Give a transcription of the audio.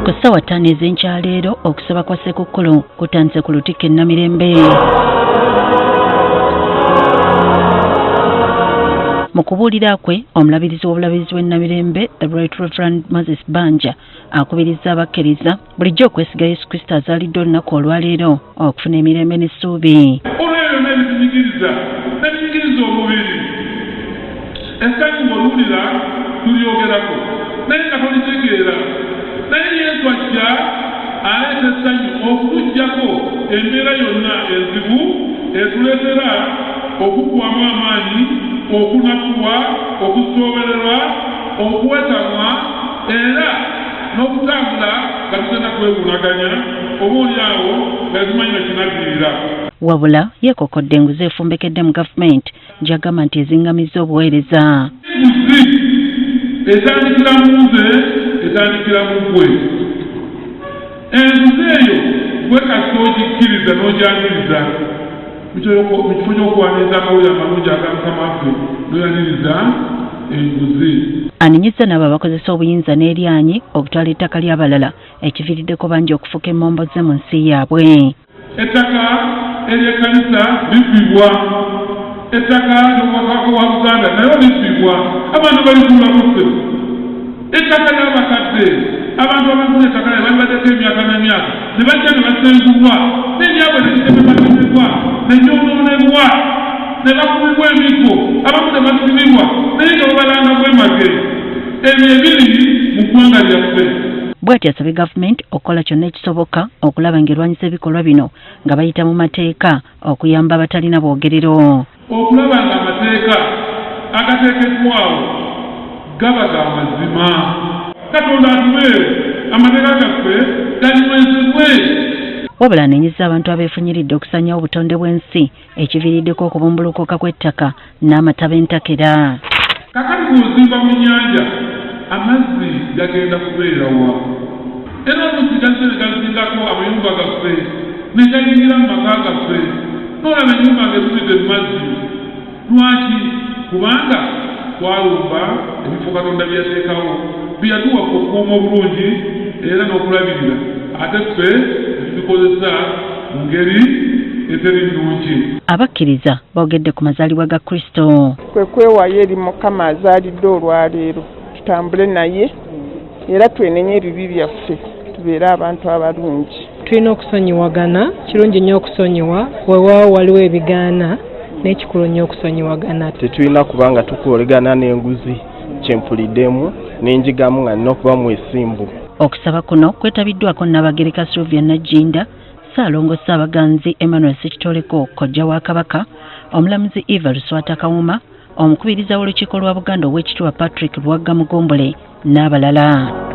Ku ssaawa 5 ez'enkyaleero okusaba kwa Ssekukkulu kutandise ku Lutikko e Namirembe. Mu kubuulira kwe omulabirizi w'obulabirizi w'e Namirembe the Right Reverend Moses Banja akubiriza abakkiriza bulijjo okwesiga Yesu Kristo azaaliddwe olunaku olwaleero okufuna emirembe n'essuubi. Olw'ebyo n'ebitunyigiriza omubiri essanyu ng'oluwulira tulyogerako naye nga tolitegeera naye Yesu ajja aleeta essanyu okutuggyako embeera yonna enzibu etuleetera okuggwamu amaanyi okunakuwa okusoobererwa okwetamwa era n'okutambula nga tugenda kwebulaganya obaolyawo nga tumanyi nakinaviirira. Wabula yeekokodde enguzi efumbekedde mu gavumenti gy'agamba nti ezingamiza obuweereza. Enguzi etandikira mu nze etandikira mu ggwe. Enguzi eyo gwe kasita ogikkiriza n'ogyaniriza mu kifo ky'okuwaniriza amawulire amalungi aga Mukama waffe n'oyaniriza enguzi. Anenyezza n'abo abakozesa obuyinza n'eryanyi okutwala ettaka ly'abalala ekiviiriddeko bangi okufuka emmomboze mu nsi yaabwe. Ettaka ery'ekkanisa libbibwa, ettaka ly'obwakabaka bwa Buganda nayo libbibwa, abantu baligulamu ssebo. Ettaka ly'abakadde abantu abagula ettaka lye bali baddeko emyaka n'emyaka ne bajja ne basengulwa n'eryabwe ne litemebwa ne lyonoonebwa ne bakubibwa emiggo abamu ne basibibwa naye nga babalanga bwemage. Ebyo ebiri mu ggwanga lyaffe. Bw'ati asabye gavumenti okukola kyonna ekisoboka okulaba ng'erwanyisa ebikolwa bino nga bayita mu mateeka okuyamba abatalina bwogerero. Okulaba ng'amateeka agateekeddwawo gaba ga mazima. Katonda atuweere amateeka gaffe ganywezebwe. Wabula anenyezza abantu abeefunyiridde okusanyawo obutonde bw'ensi ekiviiriddeko okubumbulukuka kw'ettaka n'amataba entakera. Kakati bw'ozimba mu nnyanja amazzi gagenda kubeerawa era amazzi gazingako amayumba gaffe ne gayingira mu maka gaffe n'olaba ennyumba ng'ezibidde mu mazzi. Lwaki? Kubanga twalumba ebifo Katonda bye yateekawo bye yatuwa okukuuma obulungi era n'okulabirira ate ffe tubikozesa mu ngeri eteri nnungi. Abakkiriza boogedde ku mazaalibwa ga Kristo. Kwe kwewaayo eri Mukama azaalidde olwaleero tutambule naye era twenenye ebibi byaffe tubeere abantu abalungi. Tulina okusonyiwagana, kirungi nnyo okusonyiwa weewaawo waliwo ebigaana n'ekikulu nnyo okusonyiwagana. Tetulina kubanga tukoolegana n'enguzi kyempuliddemu n'enjigamu nga nina okuba mwesimbu. Okusaba kuno kwetabiddwako Nnaabagereka Sylvia Najjinda, Ssaalongo Ssaabaganzi Emmanuel Ssekitoleko kojja wa Kabaka, omulamuzi Eva Luswata Kawuma, omukubiriza w'olukiiko lwa Buganda Oweekitiibwa Patrick Lwagga Mugombole n'abalala.